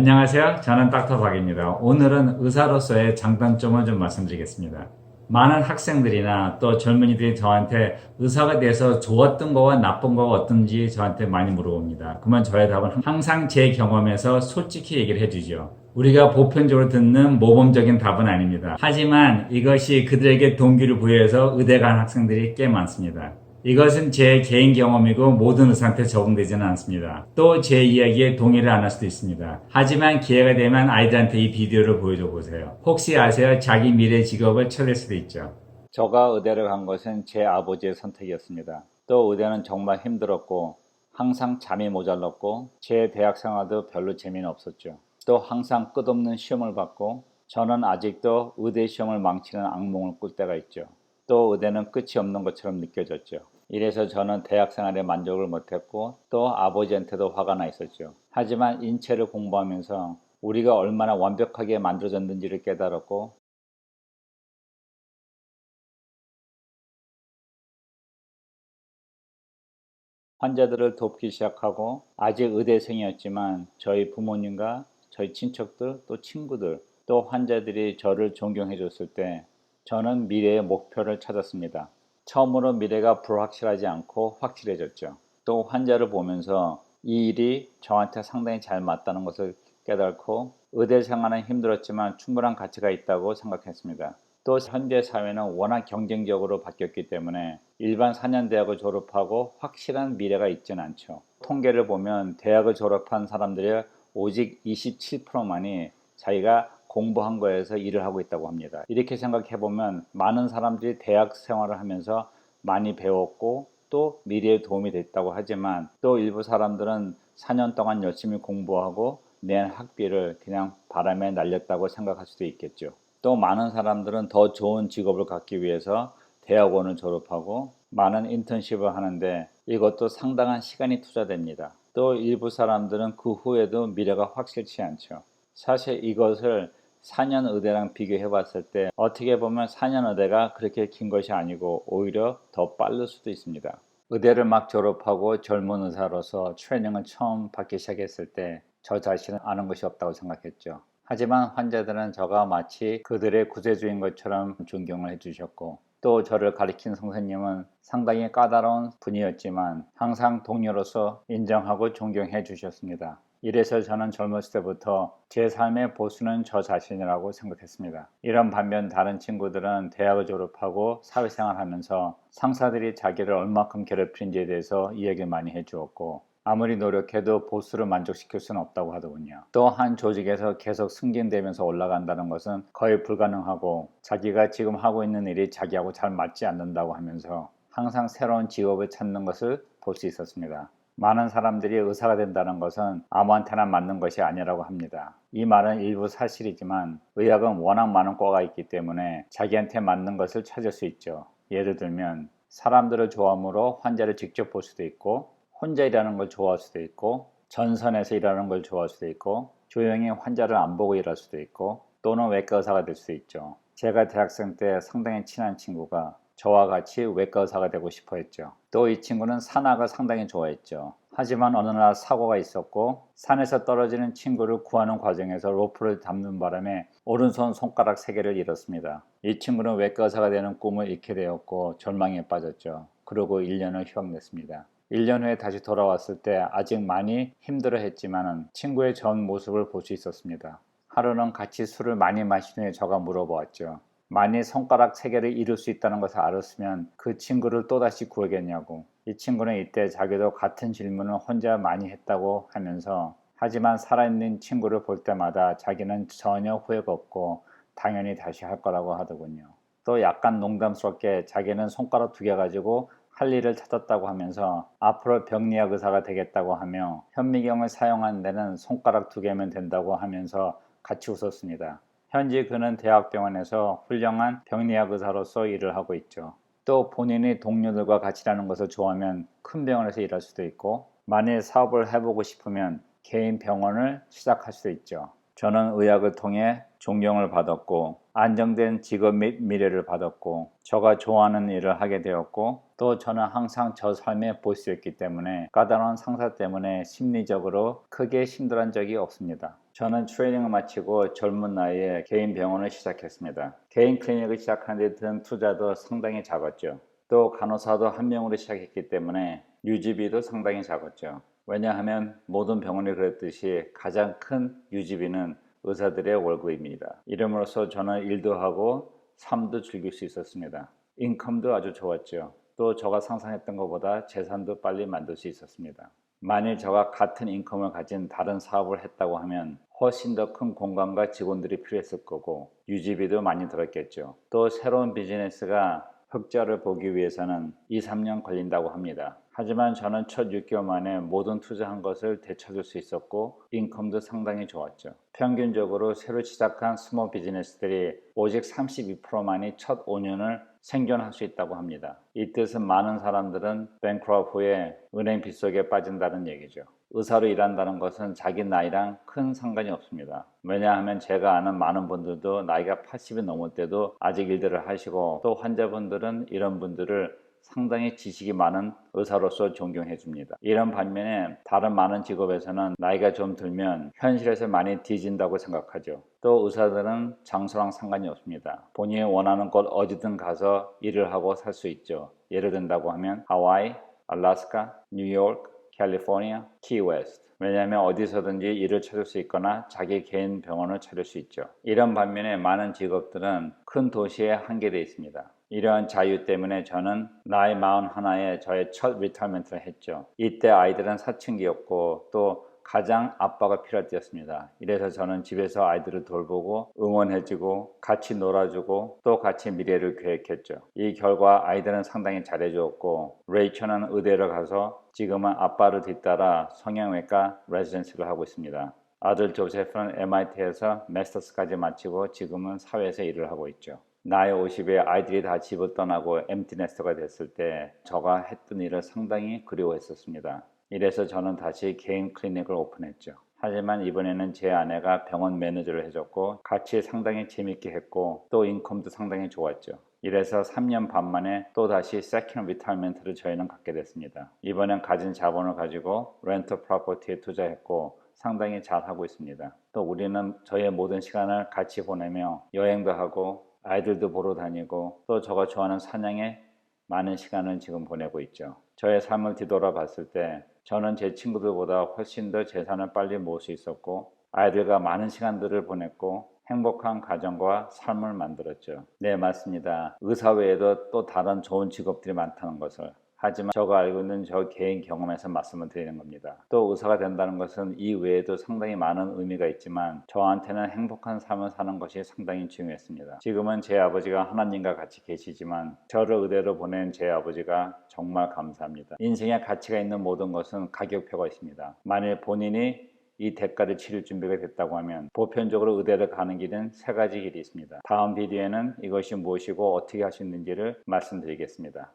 안녕하세요. 저는 닥터 박입니다. 오늘은 의사로서의 장단점을 좀 말씀드리겠습니다. 많은 학생들이나 또 젊은이들이 저한테 의사가 돼서 좋았던 거와 나쁜 거가 어떤지 저한테 많이 물어봅니다. 그러면 저의 답은 항상 제 경험에서 솔직히 얘기를 해주죠. 우리가 보편적으로 듣는 모범적인 답은 아닙니다. 하지만 이것이 그들에게 동기를 부여해서 의대 간 학생들이 꽤 많습니다. 이것은 제 개인 경험이고 모든 의사한테 적용되지는 않습니다. 또 제 이야기에 동의를 안 할 수도 있습니다. 하지만 기회가 되면 아이들한테 이 비디오를 보여줘 보세요. 혹시 아세요? 자기 미래 직업을 찾을 수도 있죠. 저가 의대를 간 것은 제 아버지의 선택이었습니다. 또 의대는 정말 힘들었고 항상 잠이 모자랐고 제 대학 생활도 별로 재미는 없었죠. 또 항상 끝없는 시험을 받고 저는 아직도 의대 시험을 망치는 악몽을 꿀 때가 있죠. 또 의대는 끝이 없는 것처럼 느껴졌죠. 이래서 저는 대학 생활에 만족을 못했고 또 아버지한테도 화가 나 있었죠. 하지만 인체를 공부하면서 우리가 얼마나 완벽하게 만들어졌는지를 깨달았고 환자들을 돕기 시작하고 아직 의대생이었지만 저희 부모님과 저희 친척들 또 친구들 또 환자들이 저를 존경해 줬을 때 저는 미래의 목표를 찾았습니다. 처음으로 미래가 불확실하지 않고 확실해졌죠. 또 환자를 보면서 이 일이 저한테 상당히 잘 맞다는 것을 깨닫고 의대 생활은 힘들었지만 충분한 가치가 있다고 생각했습니다. 또 현대 사회는 워낙 경쟁적으로 바뀌었기 때문에 일반 4년 대학을 졸업하고 확실한 미래가 있지는 않죠. 통계를 보면 대학을 졸업한 사람들의 오직 27%만이 자기가 공부한 거에서 일을 하고 있다고 합니다. 이렇게 생각해 보면 많은 사람들이 대학 생활을 하면서 많이 배웠고 또 미래에 도움이 됐다고 하지만 또 일부 사람들은 4년 동안 열심히 공부하고 낸 학비를 그냥 바람에 날렸다고 생각할 수도 있겠죠. 또 많은 사람들은 더 좋은 직업을 갖기 위해서 대학원을 졸업하고 많은 인턴십을 하는데 이것도 상당한 시간이 투자됩니다. 또 일부 사람들은 그 후에도 미래가 확실치 않죠. 사실 이것을 4년 의대랑 비교해 봤을 때 어떻게 보면 4년 의대가 그렇게 긴 것이 아니고 오히려 더 빠를 수도 있습니다. 의대를 막 졸업하고 젊은 의사로서 트레이닝을 처음 받기 시작했을 때 저 자신은 아는 것이 없다고 생각했죠. 하지만 환자들은 저가 마치 그들의 구세주인 것처럼 존경을 해주셨고 또 저를 가르친 선생님은 상당히 까다로운 분이었지만 항상 동료로서 인정하고 존경해 주셨습니다. 이래서 저는 젊었을 때부터 제 삶의 보수는 저 자신이라고 생각했습니다. 이런 반면 다른 친구들은 대학을 졸업하고 사회생활하면서 상사들이 자기를 얼마큼 괴롭히는지에 대해서 이야기를 많이 해주었고 아무리 노력해도 보스를 만족시킬 수는 없다고 하더군요. 또 한 조직에서 계속 승진되면서 올라간다는 것은 거의 불가능하고 자기가 지금 하고 있는 일이 자기하고 잘 맞지 않는다고 하면서 항상 새로운 직업을 찾는 것을 볼 수 있었습니다. 많은 사람들이 의사가 된다는 것은 아무한테나 맞는 것이 아니라고 합니다. 이 말은 일부 사실이지만 의학은 워낙 많은 과가 있기 때문에 자기한테 맞는 것을 찾을 수 있죠. 예를 들면 사람들을 좋아함으로 환자를 직접 볼 수도 있고 혼자 일하는 걸 좋아할 수도 있고 전선에서 일하는 걸 좋아할 수도 있고 조용히 환자를 안 보고 일할 수도 있고 또는 외과 의사가 될 수 있죠. 제가 대학생 때 상당히 친한 친구가 저와 같이 외과 의사가 되고 싶어 했죠. 또 이 친구는 산악을 상당히 좋아했죠. 하지만 어느 날 사고가 있었고 산에서 떨어지는 친구를 구하는 과정에서 로프를 잡는 바람에 오른손 손가락 3개를 잃었습니다. 이 친구는 외과 의사가 되는 꿈을 잃게 되었고 절망에 빠졌죠. 그리고 1년을 휴학냈습니다. 1년 후에 다시 돌아왔을 때 아직 많이 힘들어했지만 친구의 전 모습을 볼 수 있었습니다. 하루는 같이 술을 많이 마신 후에 저가 물어보았죠. 만일 손가락 3개를 잃을 수 있다는 것을 알았으면 그 친구를 또다시 구하겠냐고. 이 친구는 이때 자기도 같은 질문을 혼자 많이 했다고 하면서 하지만 살아있는 친구를 볼 때마다 자기는 전혀 후회가 없고 당연히 다시 할 거라고 하더군요. 또 약간 농담스럽게 자기는 손가락 2개 가지고 할 일을 찾았다고 하면서 앞으로 병리학 의사가 되겠다고 하며 현미경을 사용하는 데는 손가락 2개면 된다고 하면서 같이 웃었습니다. 현재 그는 대학병원에서 훌륭한 병리학 의사로서 일을 하고 있죠. 또 본인이 동료들과 같이 일하는 것을 좋아하면 큰 병원에서 일할 수도 있고 만일 사업을 해보고 싶으면 개인 병원을 시작할 수도 있죠. 저는 의학을 통해 존경을 받았고 안정된 직업 및 미래를 받았고 저가 좋아하는 일을 하게 되었고 또 저는 항상 저 삶의 보스였기 때문에 까다로운 상사 때문에 심리적으로 크게 힘들어한 적이 없습니다. 저는 트레이닝을 마치고 젊은 나이에 개인 병원을 시작했습니다. 개인 클리닉을 시작하는 데 든 투자도 상당히 작았죠. 또 간호사도 한 명으로 시작했기 때문에 유지비도 상당히 작았죠. 왜냐하면 모든 병원이 그랬듯이 가장 큰 유지비는 의사들의 월급입니다. 이름으로써 저는 일도 하고 삶도 즐길 수 있었습니다. 인컴도 아주 좋았죠. 또 제가 상상했던 것보다 재산도 빨리 만들 수 있었습니다. 만일 저가 같은 인컴을 가진 다른 사업을 했다고 하면 훨씬 더 큰 공간과 직원들이 필요했을 거고 유지비도 많이 들었겠죠. 또 새로운 비즈니스가 흑자를 보기 위해서는 2, 3년 걸린다고 합니다. 하지만 저는 첫 6개월 만에 모든 투자한 것을 되찾을 수 있었고 인컴도 상당히 좋았죠. 평균적으로 새로 시작한 스몰 비즈니스들이 오직 32%만이 첫 5년을 생존할 수 있다고 합니다. 이 뜻은 많은 사람들은 뱅크럽 후에 은행 빗속에 빠진다는 얘기죠. 의사로 일한다는 것은 자기 나이랑 큰 상관이 없습니다. 왜냐하면 제가 아는 많은 분들도 나이가 80이 넘을 때도 아직 일들을 하시고 또 환자분들은 이런 분들을 상당히 지식이 많은 의사로서 존경해 줍니다. 이런 반면에 다른 많은 직업에서는 나이가 좀 들면 현실에서 많이 뒤진다고 생각하죠. 또 의사들은 장소랑 상관이 없습니다. 본인이 원하는 곳 어디든 가서 일을 하고 살 수 있죠. 예를 든다고 하면 하와이, 알래스카, 뉴욕, 캘리포니아, 키웨스트. 왜냐하면 어디서든지 일을 찾을 수 있거나 자기 개인 병원을 차릴 수 있죠. 이런 반면에 많은 직업들은 큰 도시에 한계되어 있습니다. 이러한 자유 때문에 저는 나이 41에 저의 첫 리타이먼트를 했죠. 이때 아이들은 사춘기였고 또 가장 압박이 필요할 때였습니다. 이래서 저는 집에서 아이들을 돌보고 응원해주고 같이 놀아주고 또 같이 미래를 계획했죠. 이 결과 아이들은 상당히 잘해주었고 레이처는 의대를 가서 지금은 아빠를 뒤따라 성형외과 레지던시를 하고 있습니다. 아들 조세프는 MIT에서 마스터스까지 마치고 지금은 사회에서 일을 하고 있죠. 나이 50에 아이들이 다 집을 떠나고 엠티 네스터가 됐을 때 제가 했던 일을 상당히 그리워했었습니다. 이래서 저는 다시 개인 클리닉을 오픈했죠. 하지만 이번에는 제 아내가 병원 매니저를 해줬고 같이 상당히 재밌게 했고 또 인컴도 상당히 좋았죠. 이래서 3년 반 만에 또다시 세컨 리타이먼트를 저희는 갖게 됐습니다. 이번엔 가진 자본을 가지고 렌터 프로퍼티에 투자했고 상당히 잘하고 있습니다. 또 우리는 저의 모든 시간을 같이 보내며 여행도 하고 아이들도 보러 다니고 또 제가 좋아하는 사냥에 많은 시간을 지금 보내고 있죠. 저의 삶을 뒤돌아 봤을 때 저는 제 친구들보다 훨씬 더 재산을 빨리 모을 수 있었고 아이들과 많은 시간들을 보냈고 행복한 가정과 삶을 만들었죠. 네, 맞습니다. 의사 외에도 또 다른 좋은 직업들이 많다는 것을. 하지만 제가 알고 있는 저 개인 경험에서 말씀을 드리는 겁니다. 또 의사가 된다는 것은 이 외에도 상당히 많은 의미가 있지만 저한테는 행복한 삶을 사는 것이 상당히 중요했습니다. 지금은 제 아버지가 하나님과 같이 계시지만 저를 의대로 보낸 제 아버지가 정말 감사합니다. 인생에 가치가 있는 모든 것은 가격표가 있습니다. 만일 본인이 이 대가를 치를 준비가 됐다고 하면 보편적으로 의대를 가는 길은 세 가지 길이 있습니다. 다음 비디오에는 이것이 무엇이고 어떻게 할 수 있는지를 말씀드리겠습니다.